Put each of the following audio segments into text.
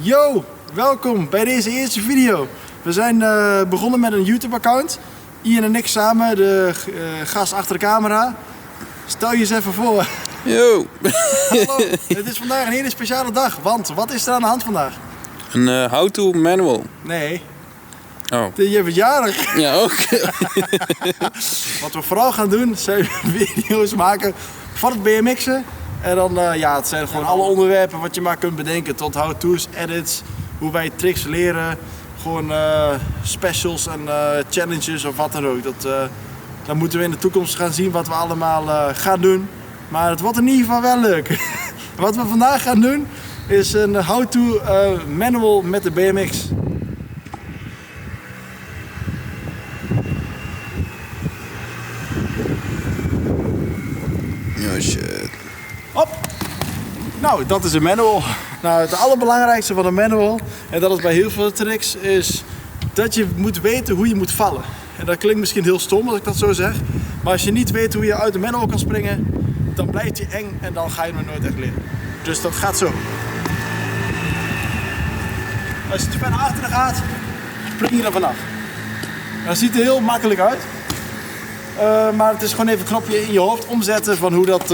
Yo, welkom bij deze eerste video. We zijn begonnen met een YouTube account. Ian en ik samen, de gast achter de camera. Stel je eens even voor. Yo! Hallo, het is vandaag een hele speciale dag, want wat is er aan de hand vandaag? Een how-to manual. Nee, Oh. je bent jarig. Ja, ook. Wat we vooral gaan doen, zijn video's maken van het BMX'en. En dan, het zijn gewoon alle onderwerpen wat je maar kunt bedenken. Tot how-to's, edits, hoe wij tricks leren. Gewoon specials en challenges of wat dan ook. Dan moeten we in de toekomst gaan zien wat we allemaal gaan doen. Maar het wordt in ieder geval wel leuk. Wat we vandaag gaan doen is een how-to manual met de BMX. Oh shit. Hop! Nou, dat is een manual. Nou, het allerbelangrijkste van een manual, en dat is bij heel veel tricks, is dat je moet weten hoe je moet vallen. En dat klinkt misschien heel stom als ik dat zo zeg, maar als je niet weet hoe je uit de manual kan springen, dan blijft je eng en dan ga je het nooit echt leren. Dus dat gaat zo. Als je te ver naar achteren gaat, spring je er vanaf. Dat ziet er heel makkelijk uit. Maar het is gewoon even een knopje in je hoofd omzetten van hoe dat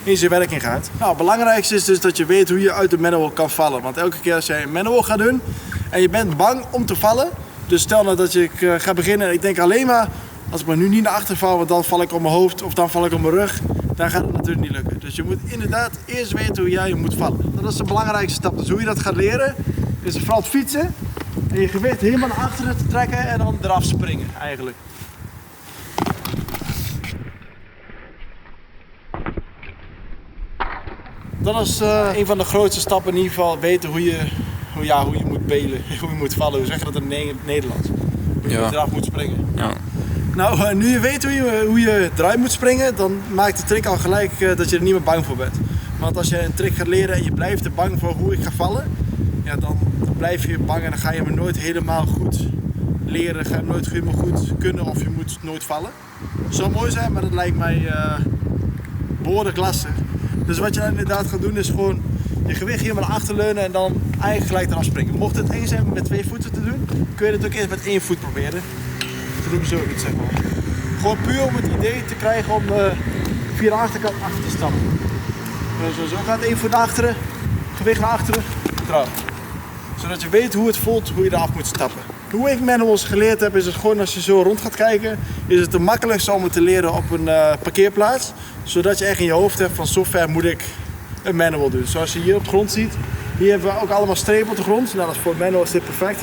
in zijn werking gaat. Nou, het belangrijkste is dus dat je weet hoe je uit de manual kan vallen. Want elke keer als jij een manual gaat doen en je bent bang om te vallen. Dus stel nou dat ik ga beginnen en ik denk alleen maar, als ik me nu niet naar achter val, want dan val ik op mijn hoofd of dan val ik op mijn rug. Dan gaat het natuurlijk niet lukken. Dus je moet inderdaad eerst weten hoe jij moet vallen. Dat is de belangrijkste stap. Dus hoe je dat gaat leren, is vooral het fietsen. En je gewicht helemaal naar achteren te trekken en dan eraf springen eigenlijk. Dat is een van de grootste stappen in ieder geval, weten hoe je moet belen, hoe je moet vallen, hoe zeg je dat in het Nederlands? Hoe je eraf moet springen. Ja. Nou, nu je weet hoe je eruit moet springen, dan maakt de trick al gelijk dat je er niet meer bang voor bent. Want als je een trick gaat leren en je blijft er bang voor hoe ik ga vallen, ja, dan blijf je bang en dan ga je hem nooit helemaal goed leren, ga je hem nooit helemaal goed kunnen of je moet nooit vallen. Het zou mooi zijn, maar dat lijkt mij behoorlijk lastig. Dus wat je dan inderdaad gaat doen is gewoon je gewicht helemaal naar achter leunen en dan eigenlijk gelijk eraf springen. Mocht het eng zijn met 2 voeten te doen, kun je het ook eerst met 1 voet proberen. Dat doe ik zo iets, zeg maar. Gewoon puur om het idee te krijgen om via de achterkant achter te stappen. Zo gaat 1 voet naar achteren, gewicht naar achteren, eraf. Zodat je weet hoe het voelt, hoe je eraf moet stappen. Hoe ik manuals geleerd heb, is het gewoon als je zo rond gaat kijken, is het het makkelijkste om het te leren op een parkeerplaats. Zodat je echt in je hoofd hebt van zo ver moet ik een manual doen. Zoals je hier op de grond ziet, hier hebben we ook allemaal strepen op de grond. Nou, dat is voor een manual is dit perfect.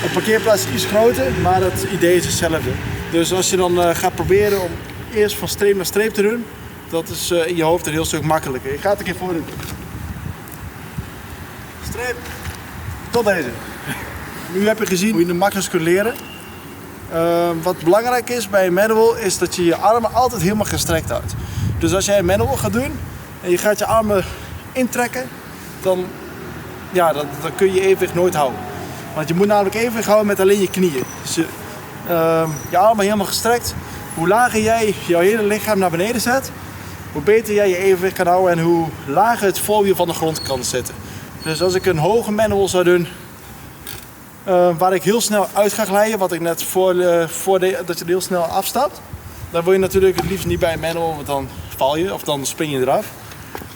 Een parkeerplaats is iets groter, maar het idee is hetzelfde. Dus als je dan gaat proberen om eerst van streep naar streep te doen, dat is in je hoofd een heel stuk makkelijker. Ik ga het een keer voordoen. Streep, tot deze. Nu heb je gezien hoe je het makkelijkst kunt leren. Wat belangrijk is bij een manual is dat je je armen altijd helemaal gestrekt houdt. Dus als jij een manual gaat doen en je gaat je armen intrekken, dan kun je evenwicht nooit houden. Want je moet namelijk evenwicht houden met alleen je knieën. Dus je armen helemaal gestrekt. Hoe lager jij jouw hele lichaam naar beneden zet, hoe beter jij je evenwicht kan houden en hoe lager het voorwiel van de grond kan zitten. Dus als ik een hoge manual zou doen, waar ik heel snel uit ga glijden, wat ik net dat je heel snel afstapt, dan wil je natuurlijk het liefst niet bij een manual, want dan val je of dan spring je eraf.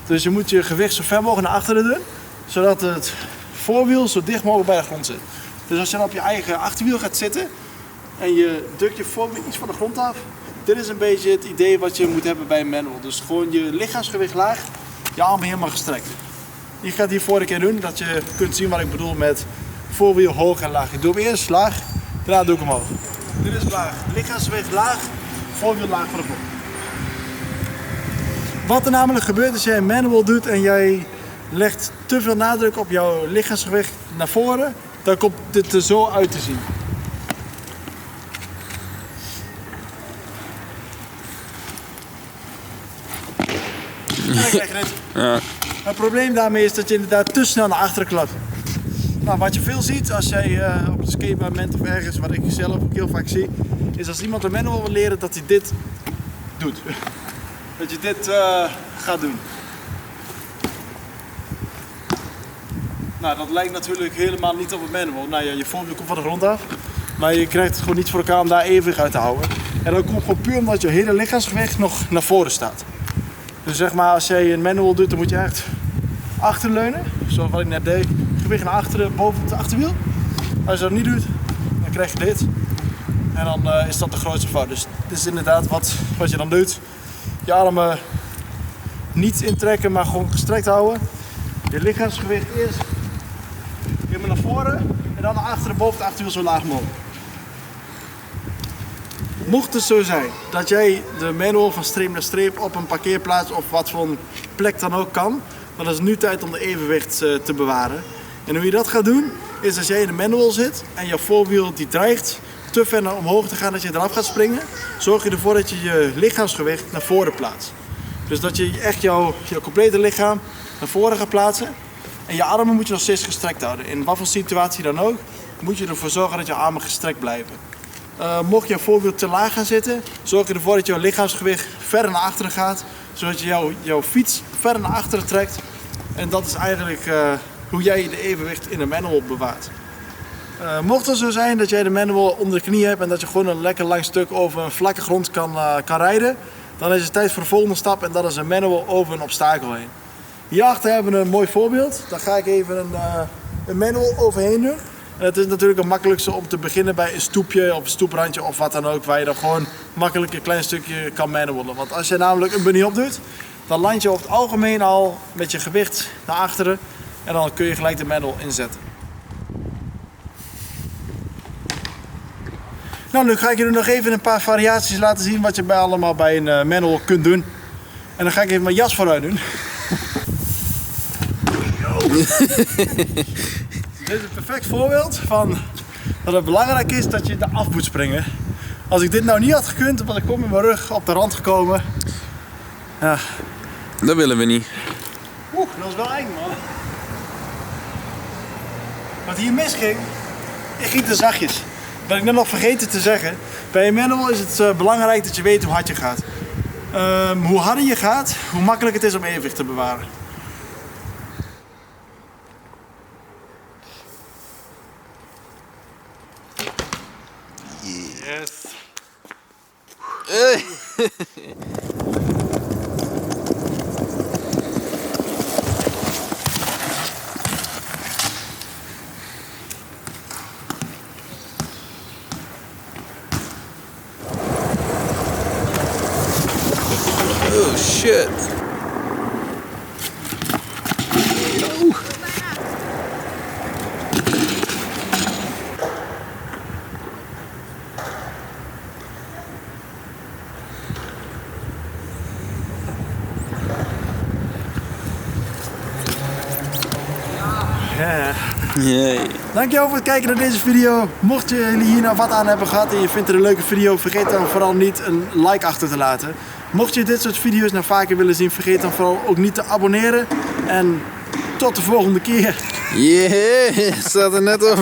Dus je moet je gewicht zo ver mogelijk naar achteren doen, zodat het voorwiel zo dicht mogelijk bij de grond zit. Dus als je dan op je eigen achterwiel gaat zitten en je drukt je voorwiel iets van de grond af, dit is een beetje het idee wat je moet hebben bij een manual. Dus gewoon je lichaamsgewicht laag, je armen helemaal gestrekt. Je gaat hier voor een keer doen, dat je kunt zien wat ik bedoel met voorwiel hoog en laag. Ik doe hem eerst laag, daarna doe ik hem hoog. Dit is laag. Lichaamsgewicht laag, voorwiel laag van de grond. Wat er namelijk gebeurt als jij een manual doet en jij legt te veel nadruk op jouw lichaamsgewicht naar voren, dan komt dit er zo uit te zien. Ja. Het probleem daarmee is dat je inderdaad te snel naar achteren klapt. Nou, wat je veel ziet als jij op een skatebaan bent of ergens, wat ik zelf ook heel vaak zie, is als iemand een manual wil leren dat hij dit doet. Dat je dit gaat doen. Nou, dat lijkt natuurlijk helemaal niet op een manual. Nou ja, je voorwiel komt van de grond af. Maar je krijgt het gewoon niet voor elkaar om daar evenwicht uit te houden. En dat komt gewoon puur omdat je hele lichaamsgewicht nog naar voren staat. Dus zeg maar, als jij een manual doet, dan moet je echt achterleunen. Zoals wat ik net deed. Gewicht naar achteren, boven het achterwiel. Als je dat niet doet, dan krijg je dit. En dan is dat de grootste fout. Dus dit is inderdaad wat je dan doet. Je armen niet intrekken, maar gewoon gestrekt houden. Je lichaamsgewicht eerst helemaal naar voren en dan naar achteren, boven het achterwiel zo laag mogelijk. Mocht het zo zijn dat jij de manual van streep naar streep op een parkeerplaats of wat voor een plek dan ook kan, dan is het nu tijd om de evenwicht te bewaren. En hoe je dat gaat doen, is als jij in de manual zit en je voorwiel die dreigt te ver naar omhoog te gaan dat je eraf gaat springen, zorg je ervoor dat je je lichaamsgewicht naar voren plaatst. Dus dat je echt jouw complete lichaam naar voren gaat plaatsen. En je armen moet je nog steeds gestrekt houden. In wat voor situatie dan ook, moet je ervoor zorgen dat je armen gestrekt blijven. Mocht je voorwiel te laag gaan zitten, zorg je ervoor dat jouw lichaamsgewicht verder naar achteren gaat. Zodat je jouw fiets verder naar achteren trekt. En dat is eigenlijk hoe jij de evenwicht in de manual bewaart. Mocht het zo zijn dat jij de manual onder de knie hebt en dat je gewoon een lekker lang stuk over een vlakke grond kan rijden, dan is het tijd voor de volgende stap en dat is een manual over een obstakel heen. Hierachter hebben we een mooi voorbeeld. Daar ga ik even een manual overheen doen. En het is natuurlijk het makkelijkste om te beginnen bij een stoepje of een stoeprandje of wat dan ook, waar je dan gewoon makkelijk een klein stukje kan manualen. Want als je namelijk een bunny op doet, dan land je over het algemeen al met je gewicht naar achteren en dan kun je gelijk de manual inzetten. Nou, nu ga ik jullie nog even een paar variaties laten zien wat je allemaal bij een manual kunt doen. En dan ga ik even mijn jas vooruit doen. Dit is een perfect voorbeeld van dat het belangrijk is dat je eraf moet springen. Als ik dit nou niet had gekund, was ik kom met mijn rug op de rand gekomen. Ja. Dat willen we niet. Oeh, dat was wel eng, man. Wat hier misging, ik ging te zachtjes. Wat ik net nog vergeten te zeggen, bij een manual is het belangrijk dat je weet hoe hard je gaat. Hoe harder je gaat, hoe makkelijk het is om evenwicht te bewaren. Yes. Oh shit. Ja. Yay. Dankjewel voor het kijken naar deze video. Mocht jullie hier nou wat aan hebben gehad en je vindt het een leuke video, vergeet dan vooral niet een like achter te laten. Mocht je dit soort video's nou vaker willen zien, vergeet dan vooral ook niet te abonneren. En tot de volgende keer. Yeah, staat er net op.